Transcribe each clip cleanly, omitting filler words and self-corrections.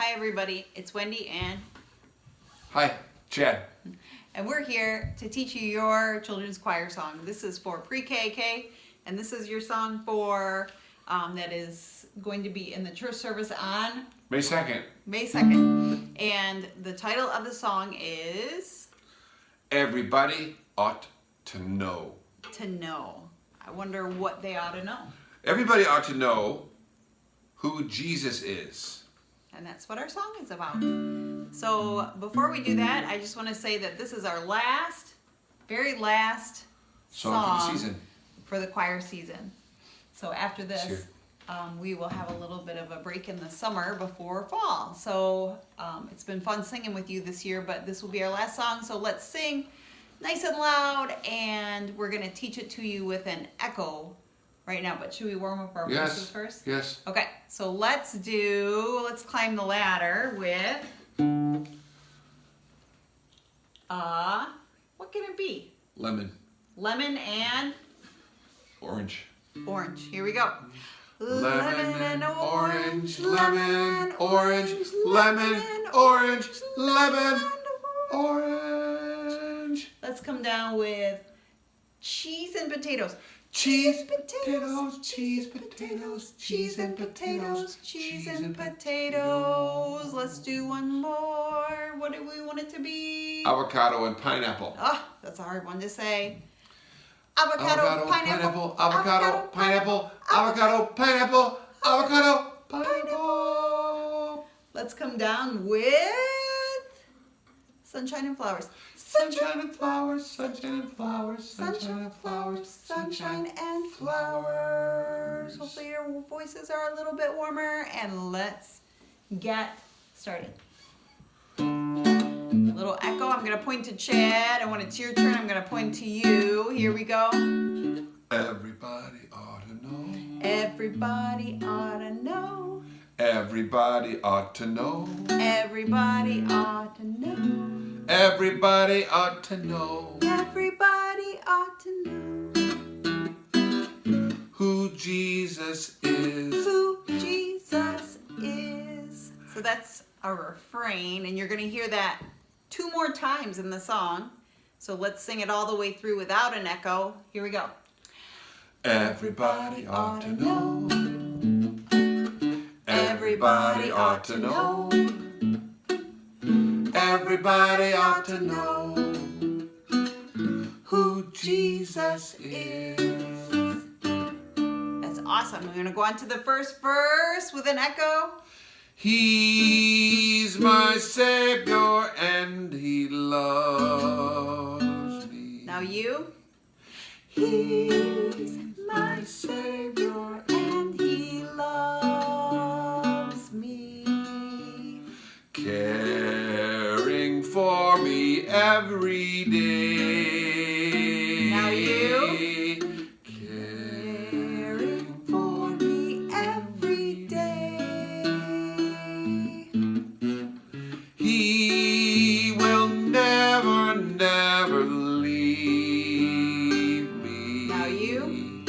Hi everybody, it's Wendy and Hi, Chad. And we're here to teach you your children's choir song. This is for pre-K, and this is your song for that is going to be in the church service on May 2nd. May 2nd. And the title of the song is Everybody ought to know. To Know. I wonder what they ought to know. Everybody ought to know who Jesus is. And that's what our song is about. So before we do that, I just want to say that this is our very last Song for the season. For the choir season. So after this, we will have a little bit of a break in the summer before fall. So it's been fun singing with you this year, but this will be our last song. So let's sing nice and loud, and we're going to teach it to you with an echo right now. But should we warm up our voices first? Yes. Okay, so let's climb the ladder with, what can it be? Lemon. Lemon and Orange. orange. Here we go. Lemon and orange, lemon, orange, lemon, orange, lemon, orange. Let's come down with cheese and potatoes. Cheese, potatoes, cheese, potatoes, cheese and potatoes, cheese and potatoes. Let's do one more. What do we want it to be? Avocado and pineapple. Oh, that's a hard one to say. Avocado, Pineapple, avocado, pineapple, avocado, pineapple, avocado, pineapple. Let's come down with sunshine and flowers. Sunshine and flowers, sunshine and flowers, sunshine and flowers, sunshine and flowers. Hopefully your voices are a little bit warmer, and let's get started. Little echo. I'm going to point to Chad, and when it's your turn, I'm going to point to you. Here we go. Everybody ought to know. Everybody ought to know. Everybody ought to know. Everybody ought to know. Everybody ought to know. Everybody ought to know who Jesus is. Who Jesus is. So that's a refrain, and you're going to hear that 2 more times in the song. So let's sing it all the way through without an echo. Here we go. Everybody ought to know. Everybody ought to know. Everybody ought to know who Jesus is. That's awesome. We're going to go on to the first verse with an echo. He's my Savior and He loves me. Now you. He's my Savior and He loves me. Caring for me every day. Now you. Caring for me every day. He will never, never leave me. Now you.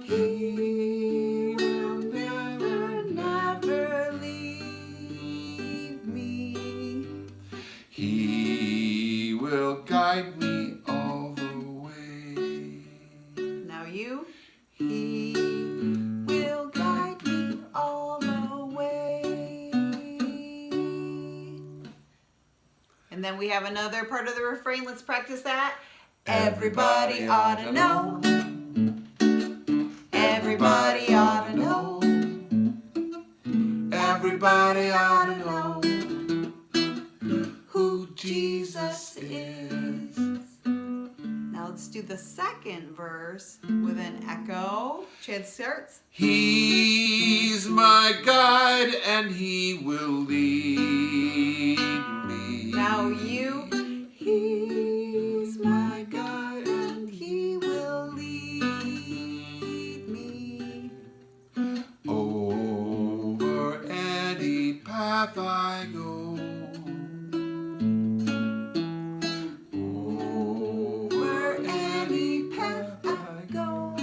He will never, never leave me. He will guide me all the way. Now you. He will guide me all the way. And then we have another part of the refrain. Let's practice that. Everybody ought to know. Everybody ought to know. Everybody ought to know who Jesus is. Now let's do the second verse with an echo. Chad starts. He's my guide and He will lead me. Now you. He's my guide and He will lead me. Over any path I go. Over any path I go.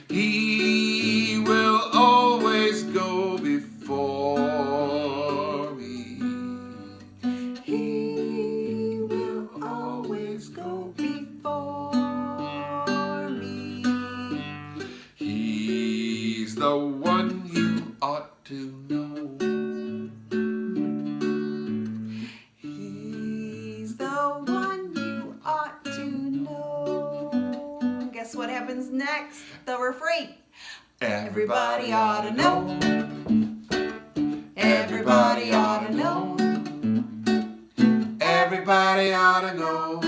He will always go before. the one you ought to know. He's the one you ought to know. Guess what happens next? The refrain. Everybody ought to know. Everybody ought to know. Everybody ought to know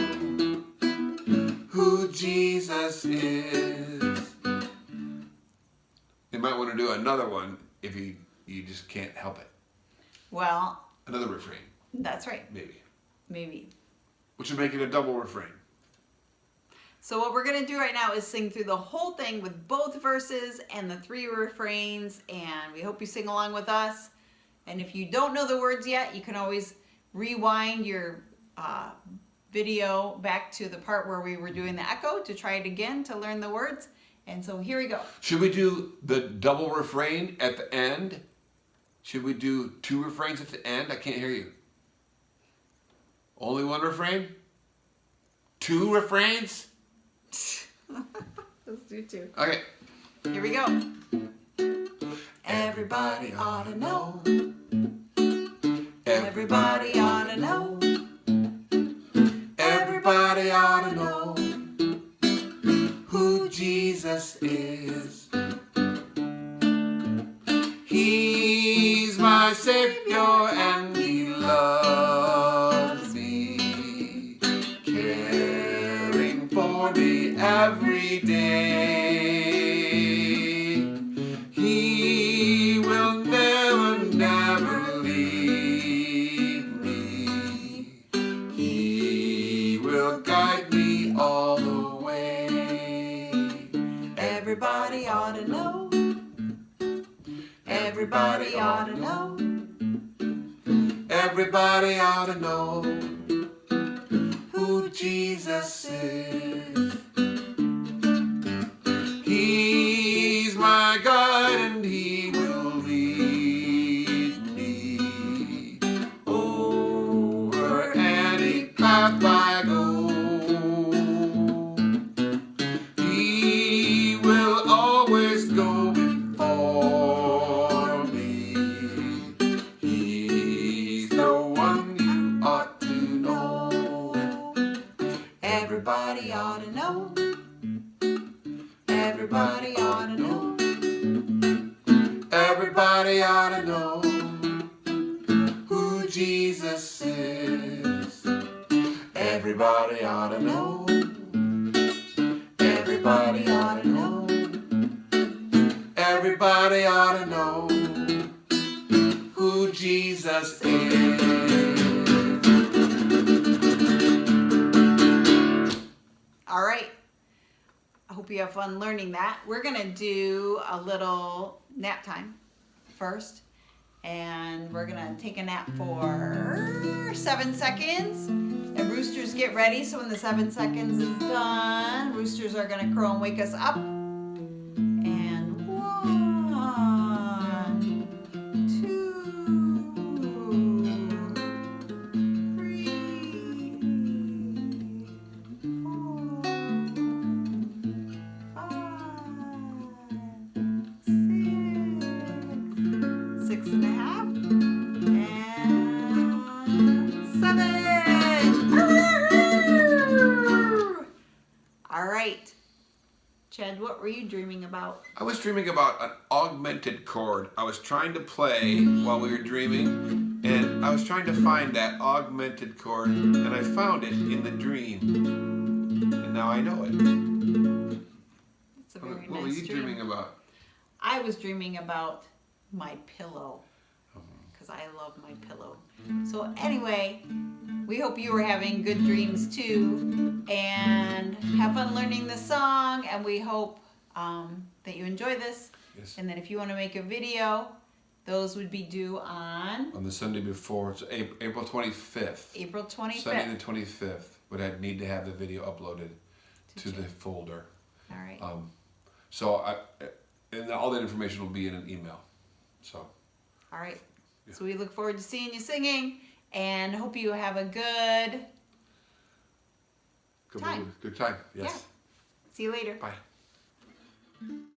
who Jesus is. You might want to do another one if you just can't help it. Well, Another refrain, that's right. maybe. Which would make it a double refrain. So what we're going to do right now is sing through the whole thing with both verses and the 3 refrains, and we hope you sing along with us. And if you don't know the words yet, you can always rewind your video back to the part where we were doing the echo to try it again to learn the words. And so here we go. Should we do the double refrain at the end? Should we do 2 refrains at the end? I can't hear you. Only 1 refrain? 2 refrains? Let's do 2. Okay. Here we go. Everybody ought to know. Everybody ought to know. Everybody ought to know who Jesus is. He's my Savior and He loves me, caring for me every day. He will never, never leave me. He will guide me all the way. Everybody ought to know. Everybody ought to know. Everybody ought to know who Jesus is. He's my guide and He will lead me over any path I go. He will always go before me. He's the one you ought to know. Everybody ought to know. Everybody ought to know. Everybody ought to know who Jesus is. Everybody ought to know. Everybody ought to know. Everybody ought to know who Jesus is. All right. I hope you have fun learning that. We're going to do a little nap time first. And we're going to take a nap for 7 seconds. And roosters, get ready. So when the 7 seconds is done, roosters are going to crow and wake us up. And 1, 2, 3, 4, 5, 6, 6.5, and 7. All right. Chad, what were you dreaming about? I was dreaming about an augmented chord. I was trying to play while we were dreaming, and I was trying to find that augmented chord, and I found it in the dream. And now I know it. It's a very What nice were you dream. dreaming about? I was dreaming about my pillow because I love my pillow. So anyway, we hope you were having good dreams too, and have fun learning the song, and we hope that you enjoy this. Yes. And that if you want to make a video, those would be due on On the Sunday before, it's April 25th. April 25th. Sunday the 25th, would I need to have the video uploaded to the folder. All right. And all that information will be in an email. So. All right. Yeah. So we look forward to seeing you singing, and hope you have a good time. Good time. Yes. Yeah. See you later. Bye.